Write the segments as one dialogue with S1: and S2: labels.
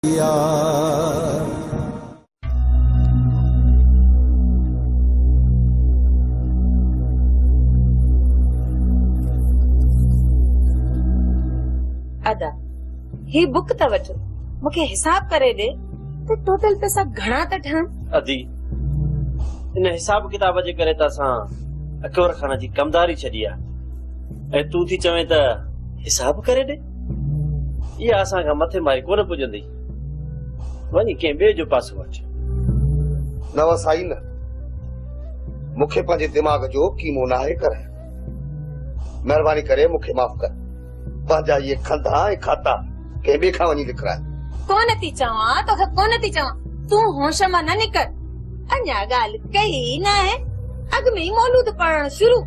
S1: अदा ही बुक त वठ मुखे हिसाब करे दे तो टोटल पैसा घणा त ठहन।
S2: अदी इन हिसाब किताब जे करे त असां अकबर खान जी कमदारी छडी आ ऐं तू थी चवे त हिसाब करे दे ये असां का मथे मारी कोन पुजंदी वनी के बे जो पास वठ
S3: न वसाई न मुखे पंहिंजे दिमाग जो कीमो नाहे करे मेहरबानी करे मुखे माफ कर पंहिंजा ये खंदा ऐं खाता के बे खां वनी लिखराए
S1: कोन थी चवा तो कोन थी चवा तू होश मां न निकल अन्या गाल कई न है अग में ही मौलूद पढ़ण शुरू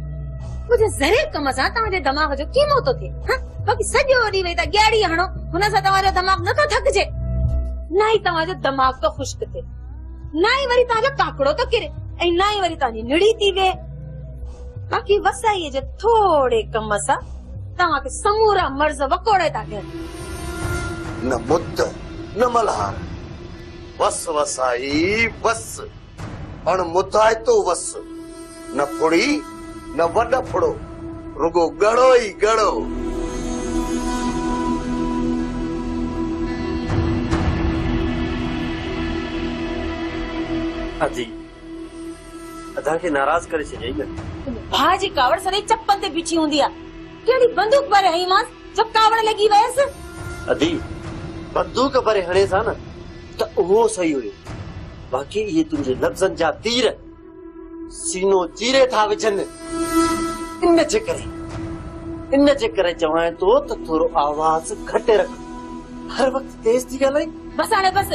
S1: मुझे जरे कम सा तवाजे दिमाग जो कीमो तो थे हां बाकी सजो डी वे ता गाड़ी हणो हुन सा तवाजो दिमाग न तो थक जे नहीं तवाजो दिमाग तो खुश्क थे नहीं वरी ताजो काकड़ो तो किरे ए नहीं वरी तानी निड़ी थी वे बाकी वसाई जे थोड़े कम सा तवा के समूरा मर्ज वकोड़े ता के
S3: न मुद्द न मल्हार बस वसाई बस अण मुताए तो बस न फुड़ी न वड फुड़ो रुगो गड़ो ही गड़ो
S2: अदी अदा के नाराज करे छई न
S1: भाजी कावड़ सरे चप्पन ते बिछी हुंदी आ केड़ी बंदूक पर हई मास जब कावड़ लगी वैस
S2: अदी बंदूक पर हणे सा न त वो सही हुयो बाकी ये तुझे लफ्जन जा तीर सीनो चीरे था विचन इन चक्कर चवाए तो थोरो आवाज घटे रख हर वक्त तेज थी गलाई
S1: बस आने बस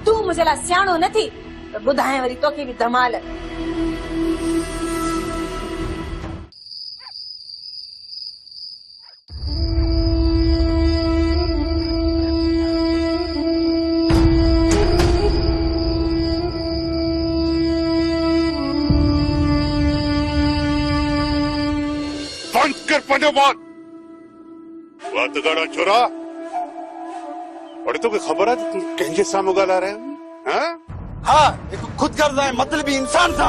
S1: तू मुझे ला सियाणो न थी तो बुधाए वरी तो के भी धमाल
S4: बात गाड़ा छोरा और तो कोई खबर है तू कहीं सामने गला रहे हैं
S3: हाँ एक खुद गर्दा है मतलब इंसान था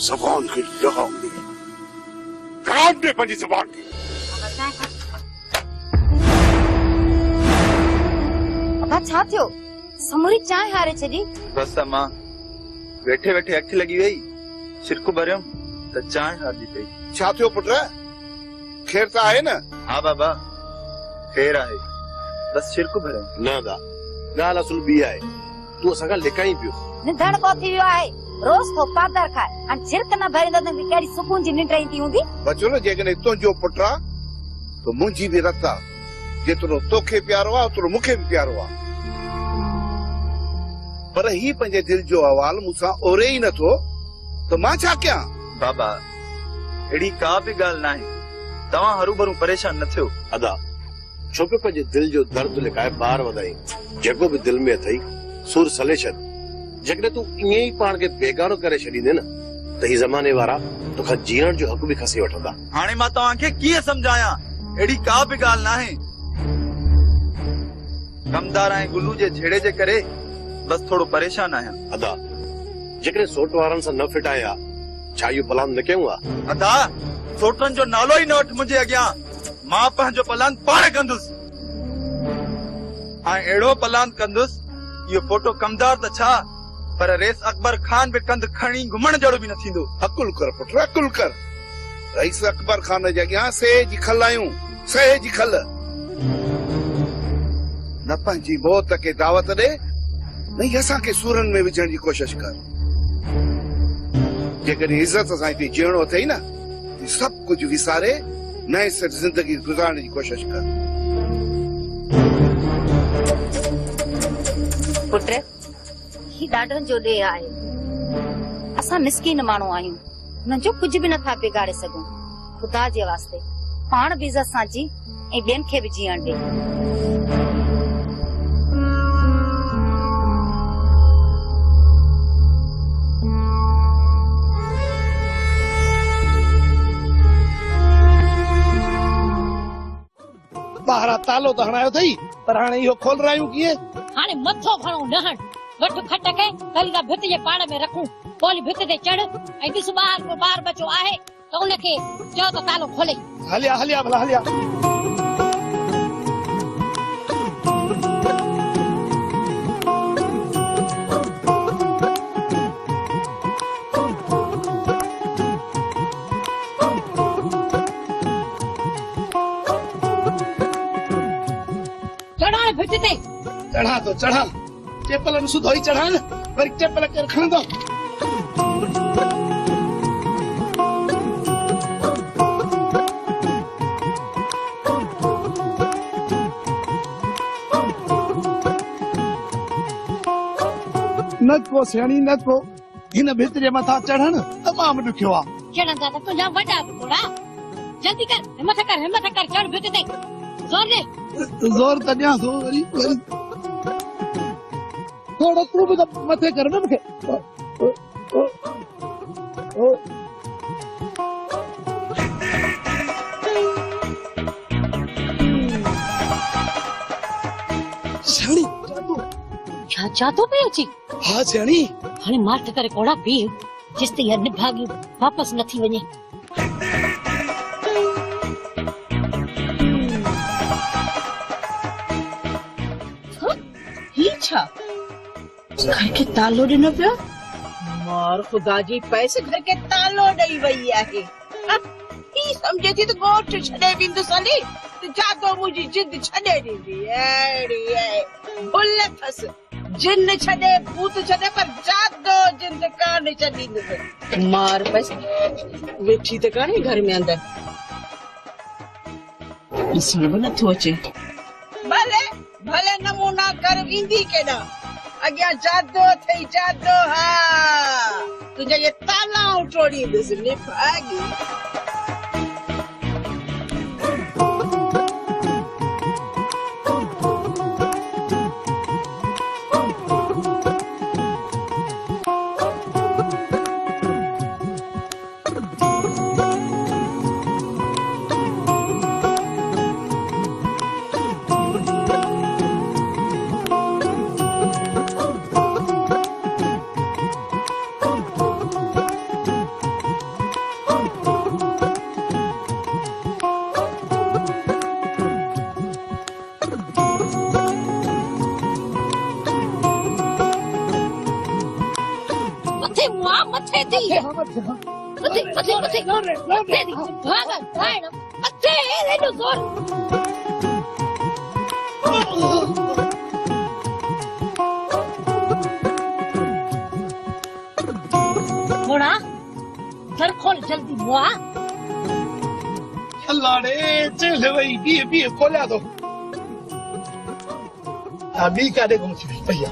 S4: जबान की लगाम दे काम दे पंजी जबान की
S5: अब छा थियो समूरी चाय हारे छडी
S6: बस मां बैठे बैठे अख लगी वई सिरको भरियो त चाय हारदी पई
S4: छा थियो पुट खैर त आहे न
S6: हां बाबा खैर आहे बस सिरको भरियो
S3: न दा गाल असुल बी आहे तू असां लिकाई पियो
S5: निधण को थी वियो आहे रोज को पादर खाए अन छिरक न भरिंदो त केड़ी सुकून जी निंड ईंदी हुंदी
S4: बचो न जेकने तुंहिंजो पुट तो मुंहिंजी बि रत आहे जेतिरो तोखे प्यारो आहे ओतिरो मूंखे बि प्यारो आहे पर ही पंहिंजे दिल जो अहवाल मूंसां ओरे ई नथो त मां छा कयां
S6: बाबा एड़ी का भी गाल ना है तवा हरू भरू परेशान न थियो
S3: अदा छो पे पंहिंजे दिल जो दर्द लिकाए बार वधाई जेको भी दिल में अथई सुर सले छॾ जेकॾहिं तूं ईअं ई पाण खे बेगानो करे छॾींदे न त ही ज़माने वारा तोखां जीअण जो हक़ बि खसी वठंदा
S6: हाणे मां तव्हांखे कीअं सम्झायां एड़ी का भी गाल ना है कमदार ऐं गुल्लू जे छेड़े जे करे बस थोड़ो परेशान आहियां
S3: अदा जेकॾहिं सोट वारनि सां न फिटाया छा इहो प्लान न कयूं आहे
S6: अदा सोटन जो नालो ही न वठ मुंहिंजे अॻियां मां पंहिंजो प्लान पाण कंदुसि ऐं अहिड़ो प्लान कंदुसि इहो फोटो कमदार त छा पर रेस अकबर खान बि कंध खणी घुमण जहिड़ो बि न थींदो
S4: अकुल कर पुट अकुल कर रईस अकबर खान जे अॻियां सहे जी खल आहियूं सहे जी खल न पंहिंजी मौत खे दावत ॾे नहीं असांखे सूरन में विझण जी कोशिश कर जेकॾहिं इज्जत सां हिते जीअणो अथई न सब कुछ विसारे नए से जिंदगी गुजारने की कोशिश कर
S5: पुट ही ॾाढनि जो ॾे आहे असां मिसकीन माण्हू आहियूं हुननि जो कुझु बि नथा बिगाड़े सघूं खुदा जे वास्ते पाण बि इज़त सां जी ऐं ॿियनि खे बि जीअण ॾे
S7: ॿाहिरां तालो त हणायो अथई पर हाणे इहो खोल रहियूं कीअं?
S8: हाणे मथो खणो नहण वठ खट के कल्ह भित जे पाड़ में रखूं पोली भित ते चढ़ ऐं ॾिस ॿाहिरि को ॿार बचो आहे त उनखे चओ त तालो खोले।
S7: हलिया हलिया भला हलिया।
S8: चढ़ाण भित ते
S7: चढ़ा तो चढ़ा चेपल सुधो ही चढ़ा न वरी चेपल केर खणंदो। न को सियाणी न को हिन भित जे मथां चढ़ण तमामु ॾुखियो आहे।
S8: चढ़ंदा त तुंहिंजा वॾा बि थोड़ा जल्दी कर हिम्मत कर चढ़ भित ते जोर दे।
S7: जोर त ॾियां थो वरी वरी थोड़ो तूं बि त मथे कर न मूंखे। सियाणी
S8: छा जादू पे अची?
S7: हा सियाणी
S8: हाणे मार्थ करे कोड़ा पी जिस ते यह निभागी वापस न थी वञे।
S9: घर के तालो ॾिनो पियो मार ख़ुदा जी पैसे घर के तालो ॾेई वई आहे। ही समझे थी तो गोठ छॾे वेंदुसि हली त जादो मुंहिंजी जिद छॾे ॾींदी अहिड़ी आहे। भुल अथसि जिन छॾे भूत छॾे पर जादो जिंद कान छॾींदुसि। मार पैसे वेठी त कान्हे घर में अंदर ॾिसण बि नथो अचे। भले भले नमूना कर वेंदी केॾा अॻियां जादो अथई जादो। हा तुंहिंजा ये तालाऊं टोड़ींदुसि निभागी।
S8: घर खोल जल्दी मुआ।
S7: अल्लाह रे चल वही बी खोलिया तो अभी काॾे गुम थी भैया।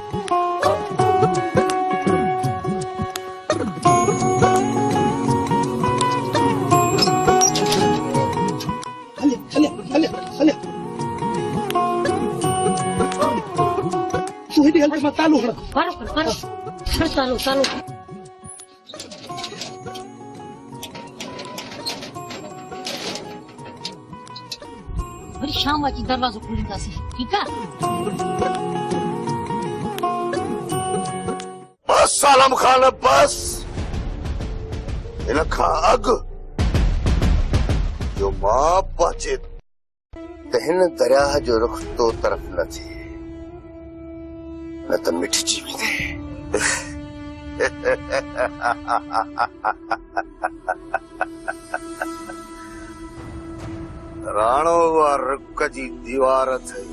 S7: तालो
S8: वरी शाम अची दरवाज़ो खोलींदासीं ठीकु आहे।
S3: बस आलम खान बस इन खां अॻु जो मां पहुचे त हिन दरिया जो रुख तो तरफ़ न थिए न त मिटिजी वेंदे। राणो वा रुख जी दीवार अथई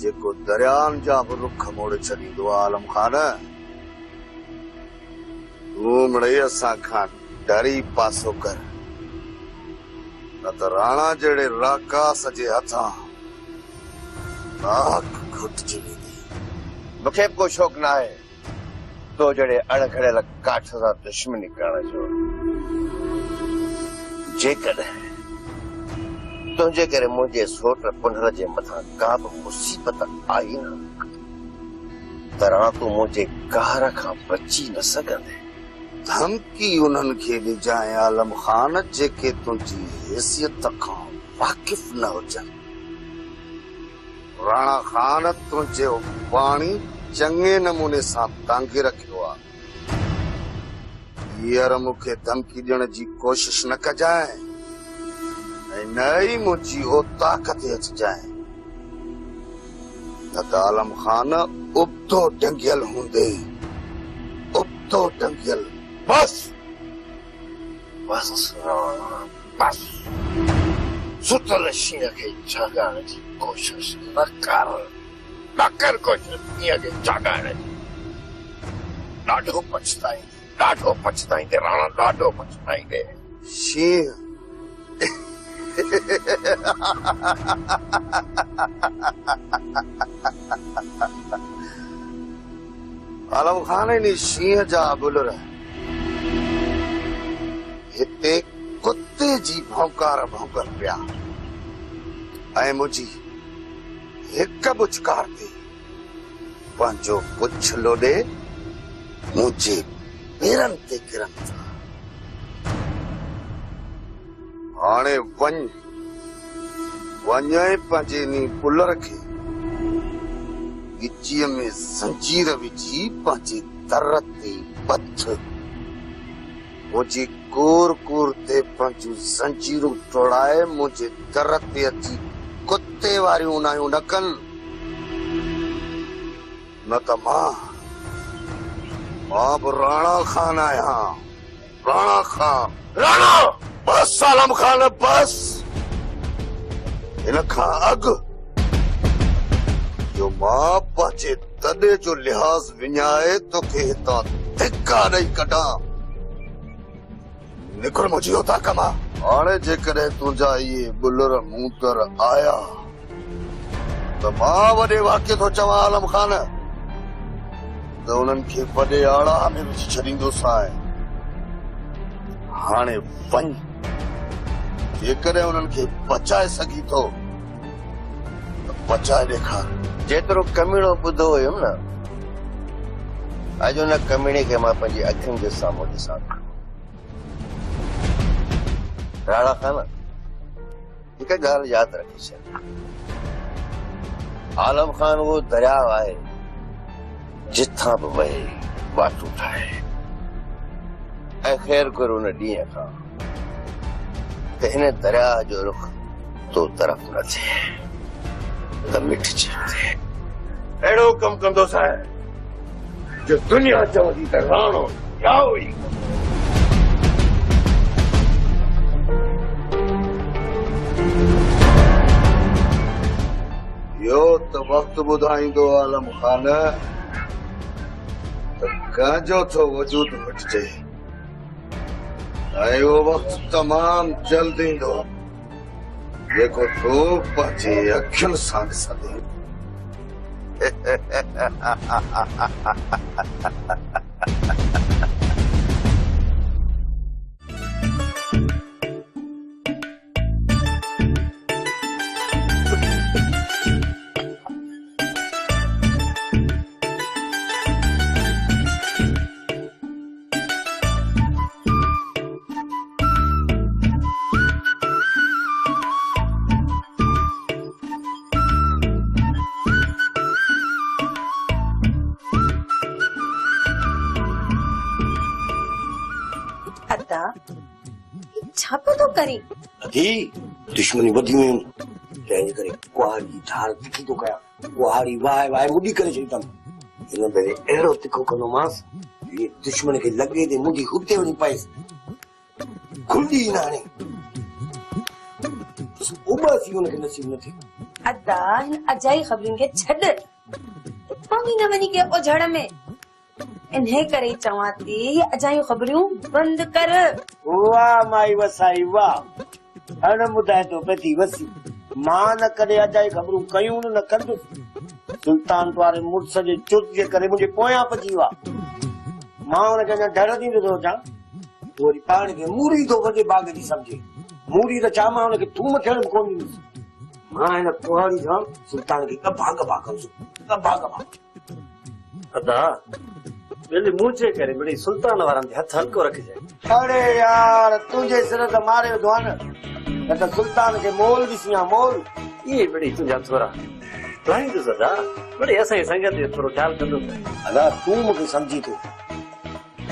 S3: जेको दरियान जा बि रुख मोड़े छॾींदो आहे। आलम खान तूं मिड़ई असां खां डरी पासो कर न त राणा जहिड़े राकास जे हथां आग घुटिजी वेंदी। मूंखे को शौक़ न आहे तो जहिड़े अणघड़ियल काठ सां दुश्मनी करण जो। जेकॾहिं तुंहिंजे करे मुंहिंजे सोट पुंडर जे मथां का बि मुसीबत आई न त राणा तूं मुंहिंजे कहर खां बची न सघंदे। धमकी उन्हनि खे ॾिजांइ आलम खान जेके तुंहिंजी हैसियत खां वाकिफ न हुजनि। राणा खान तुंहिंजो पाणी चङे नमूने सां तांगे रखियो आहे। हींअर मूंखे धमकी ॾियण जी कोशिश न कजांइ ऐं न ई मुंहिंजी औताक ते अचिजांइ, न त आलम खान उबतो टंगियल हूंदे, उबतो टंगियल। बस बस बस सुतल शींहं खे जाॻाइण जी कोशिश न कर कोशिश शींहं खे जाॻाइण जी। ॾाढो पछताईंदे राणा, ॾाढो पछताईंदे। शींहं आलम खान नी शींहं जा बुलर हिते कुत्ते जी भौंकार भौंकर पिया ऐं मुंहिंजी हिक बुचकार ते पंहिंजो पुछ लोॾे मुंहिंजे पेरनि ते किरनि था। हाणे वञ ऐं पंहिंजे नी बुलर खे गिचीअ में ज़ंजीर विझी पंहिंजे दर ते बथ। मुंहिंजी कूर कूर ते पंहिंजूं ज़ंजीरूं तोड़ाए मुंहिंजे दर ते अची कुत्ते वारियूं नायूं न कनि, न त मां बि राणा खान आहियां। राणा खान, राणा बस आलम खान बस। हिन खां अॻु जो मां पंहिंजे दॾे जो लिहाज़ विञाए तोखे हितां धिका ॾेई कढां। निकिर मुंहिंजी औताक मां। हाणे जेकॾहिं तुंहिंजा इहे बुलर मूं तर आया त मां वॾे वाक्य थो चवां आलम खान त उन्हनि खे वॾे आड़ा में विझी छॾींदोसांइ। हाणे वञ, जेकॾहिं उन्हनि खे बचाए सघी थो त बचाए ॾेखार। जेतिरो कमीणो ॿुधो हुयुमि न, अॼु उन कमीणे खे मां पंहिंजी अखियुनि जे साम्हूं ॾिसां। राणा खान, हिकु ॻाल्हि यादि रखी छॾ, आलम खान उहो दरियाव आहे जिथां बि वहे वाटूं ठाहे। ऐं ख़ैर कर उन ॾींहं खां त हिन दरिया जो रुख तो तरफ़ न थिए त मिटिजे। अहिड़ो कमु कंदो साहिब जो दुनिया चवंदी त राणो याओ ई। इहो त वक़्तु ॿुधाईंदो आलम खान त कंहिंजो थो वजूद मिटिजे ऐं उहो वक़्तु तमामु जल्द ईंदो जेको तूं पंहिंजी अखियुनि सां ॾिसंदे।
S1: छा पियो थो करे?
S10: दुश्मनी वधी वियूं तंहिंजे करे कुहाड़ी जी धार तिखी थो कयां। कुहाड़ी वाहे वाहे मुॾी करे छॾींदमि। हिन भेरे अहिड़ो तिखो कंदोमांसि दुश्मन खे लॻे ते मुंहिंजी हुते वञी पएसि खुंडी न हाणे उबासी हुनखे नसीब न थिए।
S1: अदा हिन अजाई ख़बरुनि खे छॾ, पवी न वञी के उजड़ में। इन्हे करे चवां थी अजायूं ख़बरूं बंदि कर।
S10: वाह माई वसाई वाह, हण ॿुधाए तो पई वसी। मां न कॾहिं अजाई ख़बरूं कयूं न कंदुसि। सुल्तान वारे मुड़ुस जे चुत जे करे मुंहिंजे पोयां पची विया। मां हुनखे अञा डर ॾींदो थो अचां, वरी पाण खे मूरी थो वॾे बाग़ जी सम्झे। मूरी त छा, मां हुनखे थूम थियण बि कोन ॾींदुसि। मां हिन कुहाड़ी सां सुल्तान खे गभा गभा कंदुसि, गभा गभा।
S2: अदा ॿिली मुंहिंजे करे मिड़ी सुल्तान वारनि ते हथ हल्को रखिजांइ।
S10: अरे यार तुंहिंजे सिर त मारे विधो आहे न। न त सुल्तान खे मोल ॾिसी आ मोल।
S2: ये बड़ी तुझा थोरा लाइन तो सदा बड़े असां संगत जो थोरो ख्याल कंदो।
S10: अदा तूं मूंखे सम्झी थो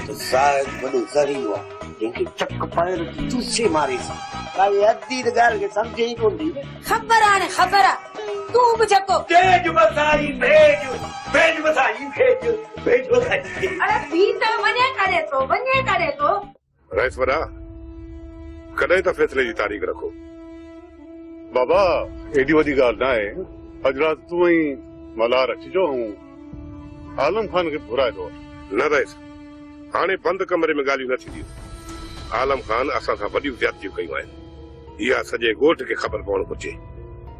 S10: त ज़ाहिद वॾो ज़हरीलो आहे जंहिंखे चक पाए चूसे मारेसि। काई अधी त ॻाल्हि खे सम्झे ई कोन थी।
S1: ख़बर आहे ख़बर आहे तूं बि चको
S10: भेज मसाई भेज भेज मसाई भेज भेज मसाई।
S1: अरे बी त वञे करे तो
S11: रईसवरा कॾहिं त फ़ैसिले जी तारीख़ रखो। बाबा एडी वॾी ॻाल्हि न आहे। अॼु राति तूं ई मल्हार अचिजो ऐं आलम खान खे घुराए दो। न रईस हाणे बंदि कमरे में ॻाल्हियूं न थींदियूं। आलम खान असां सां वॾियूं ज्यादतियूं कयूं आहिनि। इहा सॼे ॻोठ खे ख़बर पवणु घुरिजे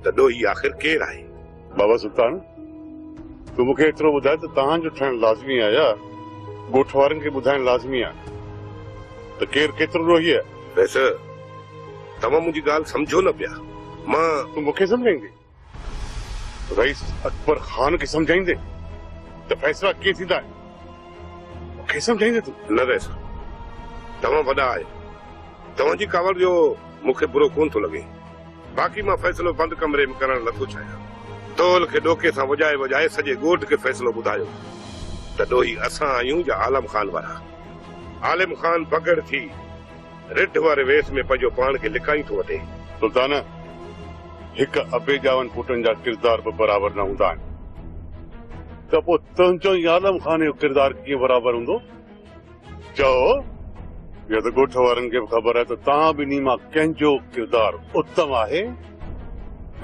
S11: त ॾोही आख़िर केरु आहे। बाबा सुल्तान तूं मूंखे एतिरो ॿुधाए त तव्हांजो ठहिणु लाज़मी आहे या ॻोठ वारनि खे ॿुधाइणु लाज़मी आहे त केरु केतिरो ॾोही आहे। वैसे तव्हां मुंहिंजी ॻाल्हि सम्झो न पिया। मां तूं मूंखे सम्झाईंदे रईस अकबर खान खे सम्झाईंदे त फ़ैसिला कीअं थींदा आहिनि मूंखे सम्झाईंदे तूं। न रईस तव्हां वॾा आहियो। तव्हांजी कावड़ जो मूंखे बुरो कोन थो लॻे। बाक़ी मां फ़ैसिलो बंदि कमरे में करणु नथो चाहियां। तोल खे ॾोके सां वॼाए वॼाए सॼे ॻोठ खे फ़ैसिलो ॿुधायो त ॾोही असां आहियूं या आलम खान वारा। आलिम खान पगड़ थी रिढ वारे वेस में पंहिंजो पाण खे लिकाई थो वठे। सुल्तान हिकु अबे जावन पुटनि जा किरदार बि बराबर न हूंदा आहिनि त पोइ तुंहिंजो ई आलम खान जो किरदार कीअं बराबर हूंदो। चओ या त ॻोठ वारनि खे बि ख़बर आहे त तव्हां ॿिन्ही मां कंहिंजो किरदार उत्तम आहे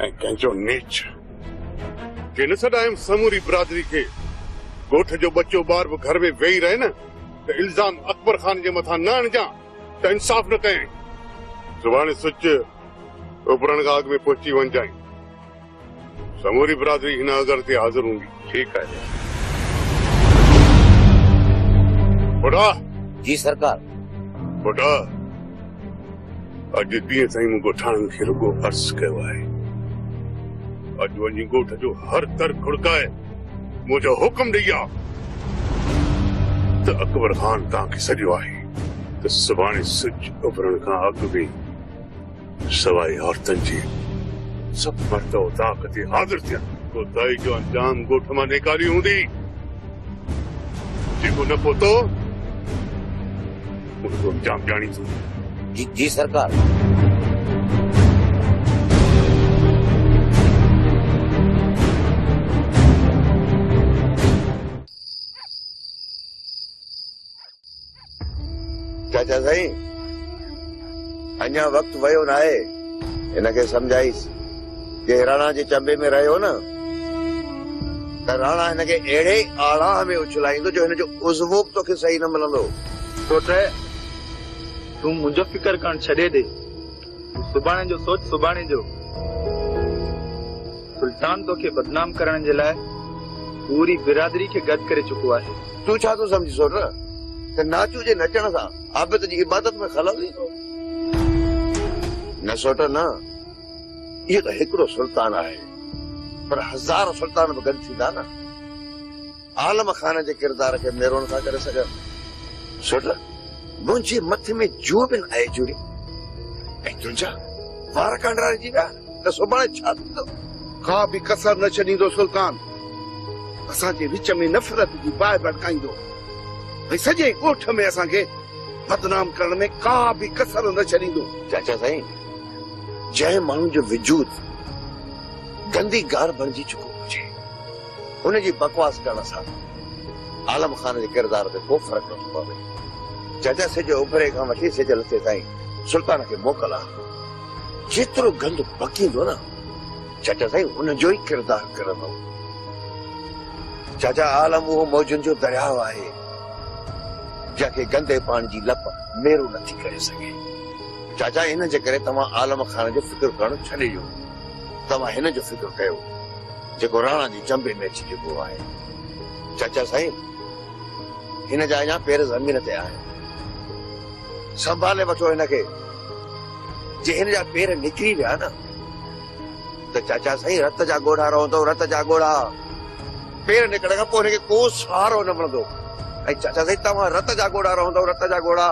S11: ऐं कंहिंजो नीच। के न सॾायुमि समूरी बिरादरी खे ॻोठ जो बच्चो ॿार बि घर में वेही रहे न त इल्ज़ाम अकबर खान जे मथां न आणजां त इंसाफ़ न कयां। सुभाणे सुच उभरण खां अॻु में पहुची वञजांइ। समूरी बिरादरी हिन अगर ते हाज़िर हूंदी। ठीकु आहे बुढ़ा।
S10: जी सरकार।
S11: बुढ़ा अॼु ॾींहं ताईं मूं ॻोठाणनि खे रुॻो अर्ज़ु कयो आहे। अॼु वञी ॻोठ जो हर दर खुड़काए मुंहिंजो हुकुम ॾेई आ त अकबर खान तव्हांखे सॼो आहे त सुभाणे सिज उभरण खां अॻु में सवाइ औरतनि जे सभु मर्द ताक़ ते हाज़िर थियनि। कोताही जो अंजाम ॻोठ मां निकारी हूंदी। जेको न पहुतो उनजो अंजाम ॼाणी तूं।
S10: जी सरकार।
S3: चाचा साईं अञा वक़्तु वियो न आहे। हिनखे सम्झाईसि कि राणा जे चंबे में रहियो न त राणा हिनखे अहिड़े आड़ाह में उछलाईंदो जो हिनजो उज़वो बि तोखे सही न मिलंदो।
S6: तूं मुंहिंजो फिकर करणु छॾे ॾे। सुभाणे जो सोच सुभाणे जो। सुल्तान तोखे बदनाम करण जे लाइ पूरी बिरादरी खे गॾु करे चुको आहे।
S3: तूं छा थो सम्झी सोट त नाचू जे नचण सां आबिद जी इबादत में ख़लल ईंदो। न सोट न इहो त हिकिड़ो सुल्तान आहे पर हज़ार सुल्तान बि गॾु थींदा न। आलम खान जे किरदार खे मेरो नथा करे सघनि। सोट मुंहिंजे मथे में जो बि आहे जुड़ी ऐं तुंहिंजा वार कांडराए जी विया त सुभाणे छा थींदो।
S4: का बि कसर न छॾींदो सुल्तान। असांजे विच में नफ़रत जी बाहि भड़काईंदो ऐं सॼे ॻोठ में असांखे बदनाम करण में का बि कसर न छॾींदो।
S3: चाचा साईं जंहिं माण्हू जो वजूद गंदी गार बणिजी चुको हुजे हुनजी बकवास करण सां आलम खान जे किरदार ते को फ़र्क़ु नथो पवे। चाचा सिज उभरे खां वठी सिज लथे ताईं सुल्तान खे मोकल आहे। जेतिरो गंद बकींदो न चाचा साईं हुनजो ई किरदार करंदो। चाचा आलम उहो मौजुनि जो दरियाव आहे जंहिंखे गंदे पाणी जी लप मेरो नथी करे सघे। चाचा हिन जे करे तव्हां आलम खान जो फिक्र करणु छॾे ॾियो। तव्हां हिन जो फिक्र कयो जेको राणा जी चंबे में अची चुको आहे। चाचा साईं हिन जा अञा पेर ज़मीन ते आहिनि। संभाले वठो हिनखे। जे हिन जा पेर निकिरी विया न त चाचा साईं रत जा ॻोढ़ा रहंदो। रत जा ॻोढ़ा पेर निकिरण खां पोइ हिनखे को सहारो न मिलंदो। ऐं चाचा साईं तव्हां रत जा ॻोढ़ा रहंदो। रत जा ॻोढ़ा।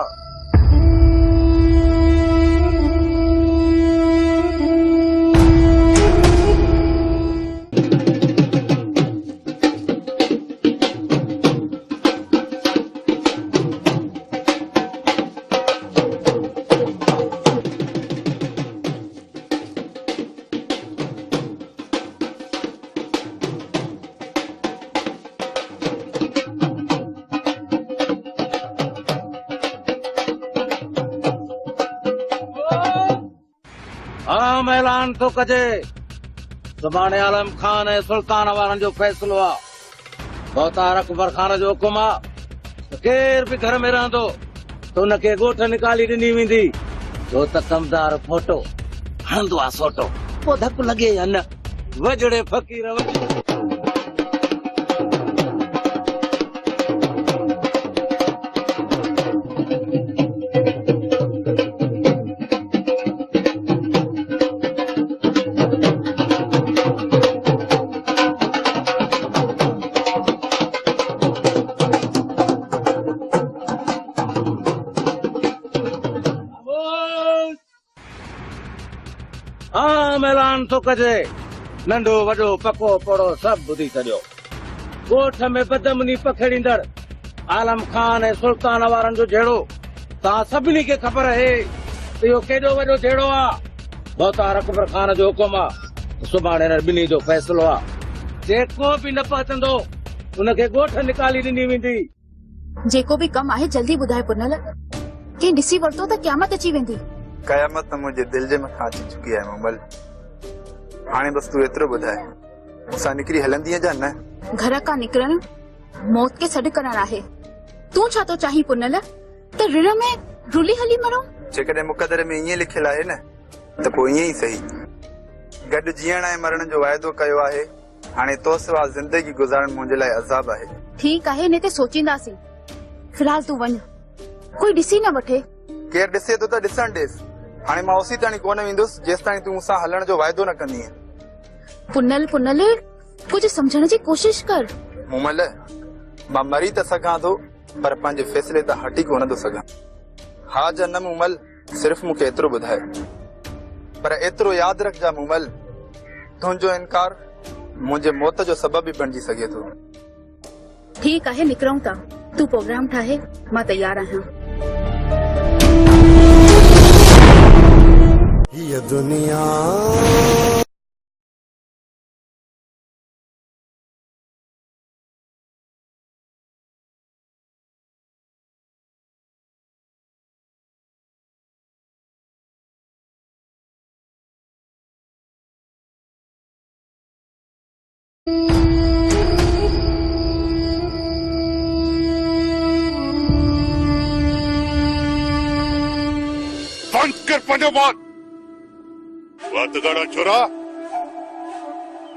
S12: ऐलान तो कजे सुभाणे आलम खान ऐं सुल्तान वारनि जो फैसलो आहे बहुतार अकबर खान जो हुकुम आहे केर बि घर में रहंदो त हुनखे ॻोठ निकाली ॾिनी वेंदी छो त कमदार फोटो हणंदो आहे सोटो पोइ धक लॻे या न वजड़े फ़क़ीर ऐलान थो कजे नंढो वॾो पको पोड़ो सभु ॿुधी छॾियो ॻोठ में बदमनी पखेड़ींदड़ आलम खान ऐं सुल्तान वारनि जो जहिड़ो तव्हां सभिनी खे ख़बर आहे इहो केॾो वॾो जहिड़ो आहे बहुतार अकबर खान जो हुकुम आहे सुभाणे हिन ॿिन्ही जो फ़ैसिलो आहे जेको बि न पहुचंदो हुनखे ॻोठ निकाली ॾिनी वेंदी
S13: जेको बि कमु आहे जल्दी ॿुधाए पुनल कंहिं ॾिसी वरितो त क़यामत अची वेंदी
S6: क़यामत त मुंहिंजे दिल जे मथां अची चुकी आहे मोमल हाणे बस तू एतिरो ॿुधाए असां निकिरी हलंदीअ जा न
S13: घर खां निकिरण मौत खे सॾु करणु आहे तूं छा थो चाहीं पुनल त रिण में रुली हली मरो
S6: जेकॾहिं मुक़दर में ईअं लिखियल आहे न त पोइ ईअं ई सही गॾु जीअण ऐं मरण जो वाइदो कयो आहे हाणे तो सिवा ज़िंदगी गुज़ारण मुंहिंजे लाइ अज़ाब आहे
S13: ठीकु आहे हिन ते सोचींदासीं फिलहाल तूं वञ कोई ॾिसी न वठे
S6: केरु ॾिसे थो त ॾिसण ॾेसि हाणे मां ओसी ताणी कोन वेंदुसि जेसि ताणी तूं मूंसां हलण जो वाइदो न कंदीअ
S13: पुनल पुनल कुछ समझण जी कोशिश कर
S6: मोमल मां मरी त सघां थो पर पंहिंजे फैसले त हटी कोन थो सघां हा जा न मोमल सिर्फ़ मूंखे एतिरो ॿुधाए पर एतिरो यादि रखजा मोमल तुंहिंजो इनकार मुंहिंजे मौत जो सबब बि बणिजी सघे थो
S13: ठीकु आहे निकिरूं था तूं प्रोग्राम ठाहे मां तयार आहियां
S3: ये दुनिया
S11: बंद कर पंजो बात बात गाड़ा छोरा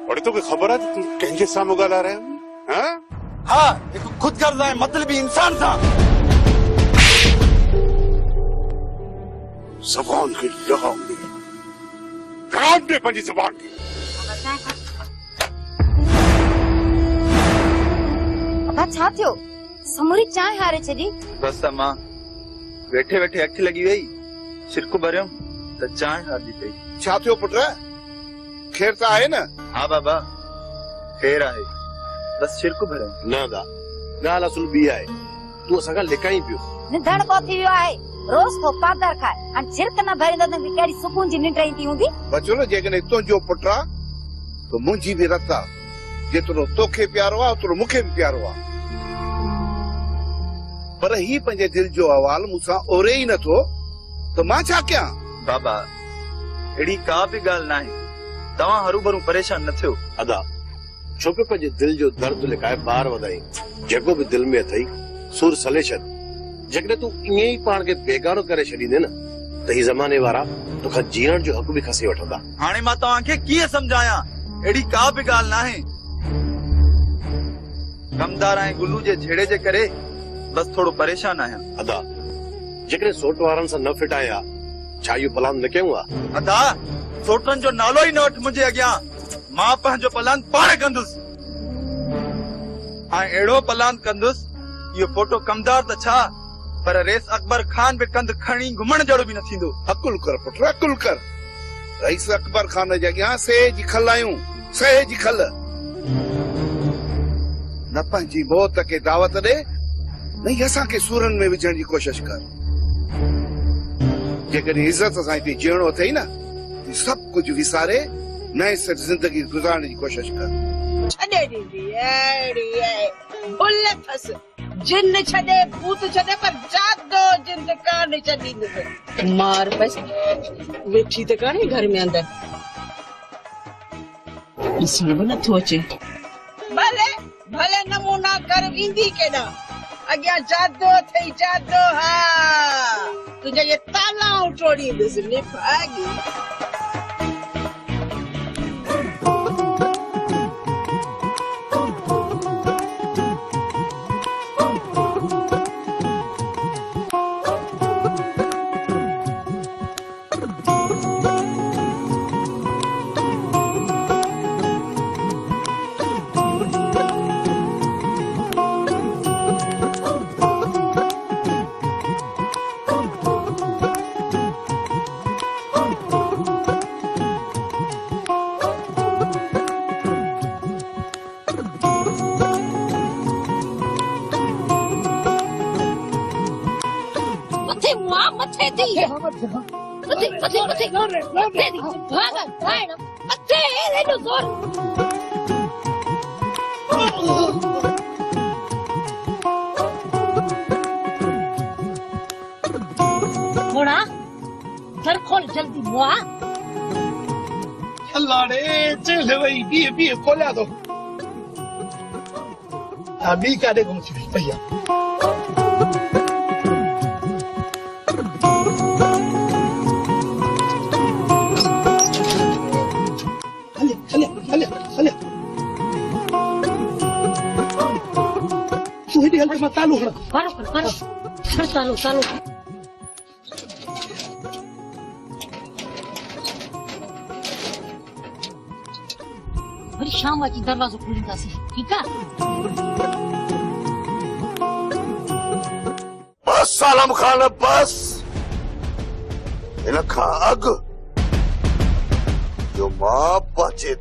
S11: और तो खबर है तू कंहिंजे साम्हूं ॻाल्हाए रहे हैं
S6: हाँ एक खुद गर्ज़ है मतलबी इंसान था
S11: ज़बान की लगाम दे पंहिंजी ज़बान की
S5: पप्पा छा थियो समूरी चांहि हारे छॾी
S6: बस मां वेठे वेठे अखि लगी वई छिरकु भरियम त चांहि हारजी पई
S4: छा थियो पुट खेर त आहे न
S6: हाँ बाबा खेर आहे बस छिरकु भरियम
S14: न दा ॻाल्हि असुल ॿी आहे तूं असां खां लिकाई पियो
S5: निधण को थी वियो आहे रोज़ को पादर खाए हाणे छिरक न भरींदो त कहिड़ी सुकून जी निंड ईंदी हूंदी
S4: बचो न जेकॾहिं तुंहिंजो पुट आहे त मुंहिंजी बि रत आहे जेतिरो तोखे प्यारो आहे ओतिरो मूंखे बि प्यारो आहे पर ही पंहिंजे दिल जो अहवाल मूंसां ओरे ई नथो त मां छा कयां
S6: बाबा अहिड़ी का बि ॻाल्हि नाहे तव्हां हरू भरू परेशान न थियो
S14: अदा छो कि पंहिंजे दिल जो दर्द लिकाए ॿार वधाई जेको बि दिल में अथई सुर सले छॾ जेकॾहिं तूं ईअं ई पाण खे बेगानो करे छॾींदे न त ही ज़माने वारा तोखां जीअण जो हक़ बि खसी वठंदा
S6: हाणे मां तव्हांखे कीअं सम्झायां अहिड़ी का बि ॻाल्हि नाहे कमदार ऐं गुलू जे झेड़े जे करे बस थोड़ो परेशान आहियां
S14: अदा जेकॾहिं सोट वारनि सां न फिटाया छा इहो प्लान न कयूं आहे
S6: अदा सोटनि जो नालो ई न वठ मुंहिंजे अॻियां मां पंहिंजो प्लान पाण कंदुसि ऐं अहिड़ो प्लान कंदुसि इहो फोटो कमदार त छा पर रेस अकबर खान बि कंध खणी घुमण जहिड़ो बि न थींदो
S4: अकुल कर पुट अकुल कर रईस अकबर खान जे अॻियां सहे जी खल आहियूं सहे जी खल न पंहिंजी मौत खे दावत ॾे न असांखे सूरनि में विझण जी कोशिश कर जेकॾहिं इज़त सां हिते जीअणो अथई न सभु कुझु विसारे नए सिर जिंदगी गुज़ारण जी कोशिश कर
S9: छॾे ॾींदी अहिड़ी आहे भुल अथसि जिन छॾे भूत छॾे पर जादो जिन कान छॾींदुसि मार बस वेठी त कान्हे घर में अंदर ॾिसण बि नथो अचे। भले भले नमूना कर वेंदी केॾा अॻियां जादो अथई जादो। हा तुंहिंजा ये तालाऊं टोड़ींदुसि निभागी।
S8: घर खोल जल्दी मुआ।
S7: अल्लाह रे चल भाई बी खोला दो। अभी काडे घुम सी भैया। सुहेदी हल्के मत चालू करो।
S8: चालू चालू। वरी शाम अची दरवाज़ो खोलींदासीं, ठीकु आहे?
S3: बस आलम खान बस। इन खां अॻु जो मां पहुचे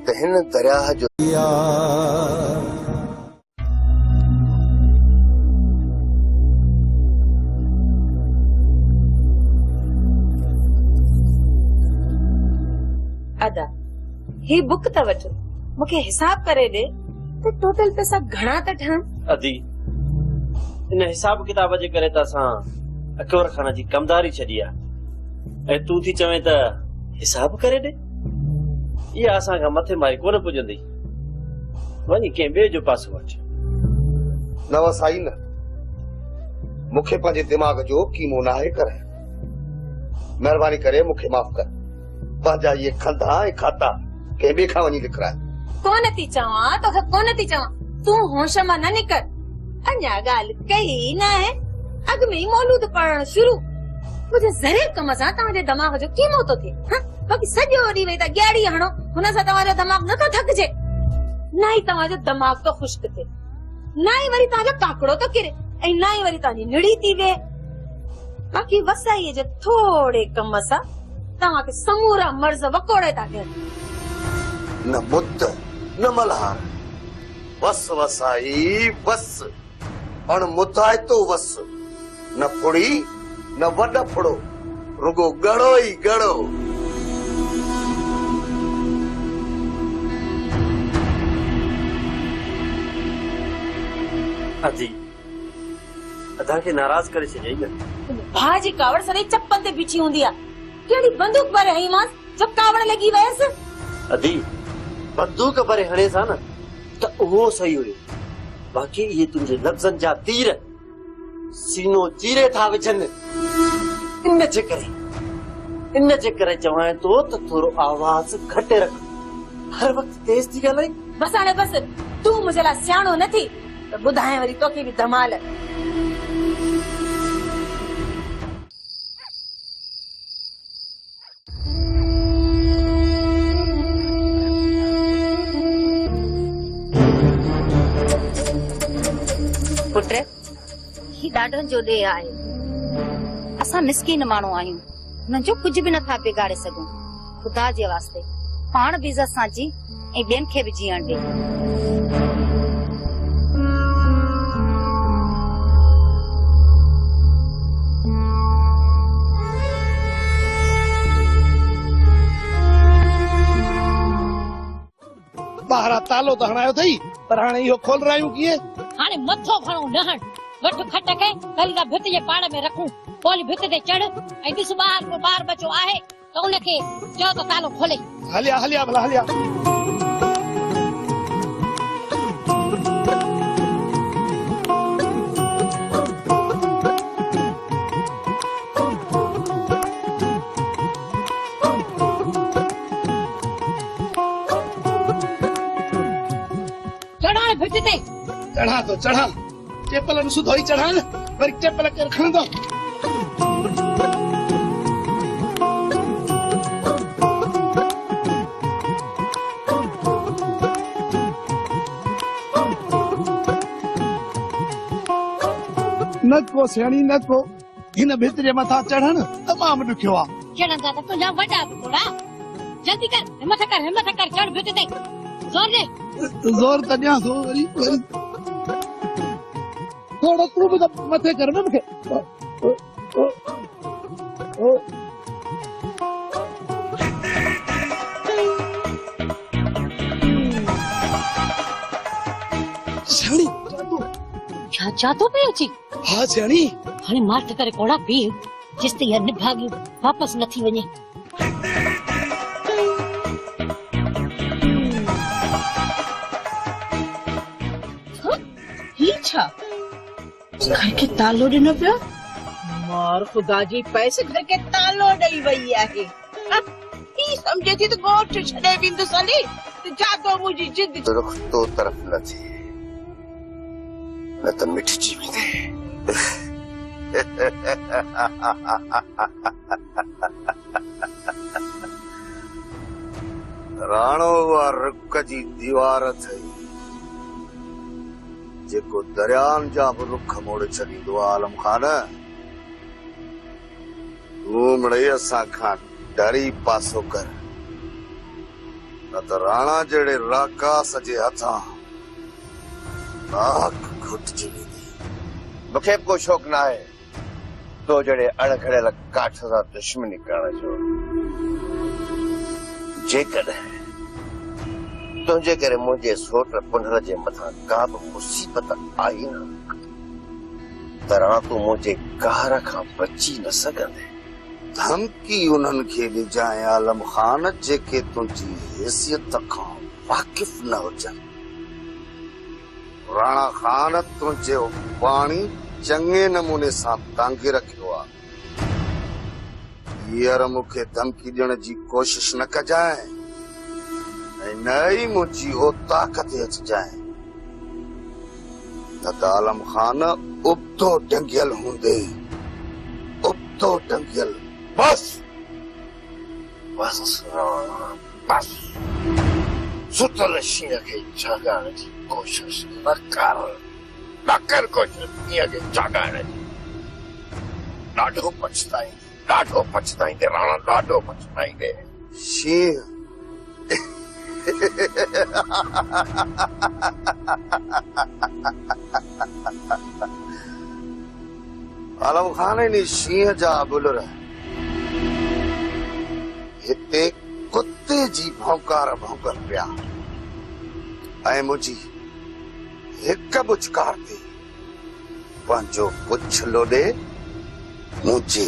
S3: त हिन दरिया जो
S1: अदा ही बुक त वठ, मूंखे हिसाब करे ॾे त टोटल पैसा घणा था ठहनि।
S2: अदी इन हिसाब किताब जे करे त असां अकबर खान जी कमदारी छॾी आहे ऐं तूं थी चवें त हिसाब करे ॾे। इहा असांखां मथे मारी कोन पुॼंदी। वञी कंहिं ॿिए जो पासो वठ।
S3: न वसाई न, मूंखे पंहिंजे दिमाग़ जो कीमो नाहे करे। महिरबानी करे मूंखे माफ़ कर। पंहिंजा ये खंदा ऐं खाता कंहिं ॿिए खां वञी लिखराए।
S1: कोन थी चवां तोखे, कोन थी चवां, तूं होश मां न निकर। अञा ॻाल्हि कई न आहे, अॻु में ई मौलूद पढ़ण शुरू। मुंहिंजे ज़रे कम सां तव्हांजे दिमाग़ जो कीमो थो थिए। बाक़ी सॼो ॾींहुं वेही त ॻाड़ी हणो, हुन सां तव्हांजो दिमाग़ नथो थकिजे। न ई तव्हांजो दिमाग़ तो ख़ुश्क थिए, न ई वरी तव्हांजो काकड़ो तो किरे, ऐं न ई वरी तव्हांजी निड़ी थी वे। बाक़ी वसाईअ जे थोड़े कम सां तव्हांखे समूरा मर्ज़ वकोड़े था ॾियनि।
S3: न मुद्द न मल्हार, बस वसाई बस। अण मुतायतो वस, न फुड़ी न वॾ फुड़ो, रुगो गड़ो ई गड़ो।
S2: अदी अदा खे नाराज़ करे छॾियई न।
S1: भाउ जी कावड़ सॼी चप्पल ते बिछी हूंदी आहे। कहिड़ी बंदूक भरे हई मांस जब कावड़ लॻी वयसि।
S2: अदी बंदूक भरे हणे सां न त उहो सही हुयो, बाक़ी इहे तुंहिंजे लफ़्ज़नि जा तीर सीनो चीरे था विझनि। इन जे करे चवां थो त थोरो आवाज़ घटि रख। हर वक़्तु तेज़ थी ॻाल्हाई।
S1: बस हाणे बस, तूं मुंहिंजे लाइ सियाणो न थी त ॿुधाए वरी तोखे बि धमाल।
S5: पुट ही ॾाढनि जो ॾे आहे। असां मिसकीन माण्हू आहियूं, हुननि जो कुझु बि नथा बिगाड़े सघूं। ख़ुदा जे वास्ते पाण बि इज़त सां जी ऐं ॿियनि खे बि जीअण ॾे।
S7: ॿाहिरां तालो त हणायो अथई, पर हाणे इहो खोल रहियूं कीअं?
S8: हाणे मथो खणो लहण, वठ खट के कल का भित जे पाड़ में रखूं। पोली भित ते चढ़ ऐं ॾिस ॿाहिरि को ॿार बचो आहे तो उनखे चओ त तालो खोले।
S7: हलिया हलिया भला हलिया।
S8: चढ़ा भित ते
S7: चढ़ा तो चढ़ा चेपल सुधो ही चढ़ा न वरी चेपल कर खणंदो। न को सियाणी न को हिन भित जे मथा चढ़ण तमाम ॾुखियो आहे।
S8: चढ़ंदा त तुंहिंजा वॾा बि थोड़ा जल्दी कर हिम्मत कर चढ़ भित ते जोर दे।
S7: जोर त ॾियां थो वरी थोड़ो तू बि त मथे कर न मूंखे। सियाणी
S8: छा जादू पे अची?
S7: हाँ सियाणी
S8: हाणे मार्थ करे कोड़ा पी जिस ते यह निभागी वापस न थी वञे।
S9: ही छा घर के तालो ॾिनो पियो? मार ख़ुदा जी पैसे घर के तालो ॾेई वई आहे। ही समझे थी त ॻोठ छॾे वेंदुसि हली त जादो मुंहिंजी जिद
S3: रुख तो तरफ न थी न त मिठजी वेंदे। राणो वा रुख जी दीवार थई जेको दरियान जा बि रुख मोड़े छॾींदो आहे। आलम खान तूं मिड़ई असां खां डरी पासो कर न त राणा जहिड़े राकास जे हथां नाक घुटिजी वेंदी। मूंखे को शौक़ न आहे तो जहिड़े अणखड़ियल काठ सां दुश्मनी करण जो। जेकॾहिं तुंहिंजे करे मुंहिंजे सोट पुनर जे मथां का बि मुसीबत आई न त राणा तूं मुंहिंजे कहर खां बची न सघंदे। धमकी उन्हनि खे ॾिजांइ आलम खान जेके तुंहिंजी हैसियत खां वाक़िफ़ न हुजनि। राणा खान तुंहिंजे पाणी चङे नमूने सां तांगे रखियो आहे। हींअर मूंखे धमकी ॾियण जी कोशिश न कजांइ ऐं न ई मुंहिंजी औताक़ ते अचिजांइ न त आलम खान उबतो टंगियल हूंदे उबतो टंगियल। बस बस राणा बस सुतल शींहं खे जाॻाइण जी कोशिश न कर कोशिश शींहं खे जाॻाइण जी। ॾाढो पछताईंदे राणा ॾाढो पछताईंदे। शींहं आलम खान इन शींहं जा बुलर हिते कुत्ते जी भौंकार भौंकल पिया ऐं मुंहिंजी हिक बुचकार ते पंहिंजो पुछ लोॾे मुंहिंजे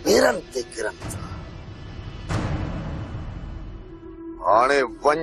S3: पेरनि ते किरनि था। हाणे वञ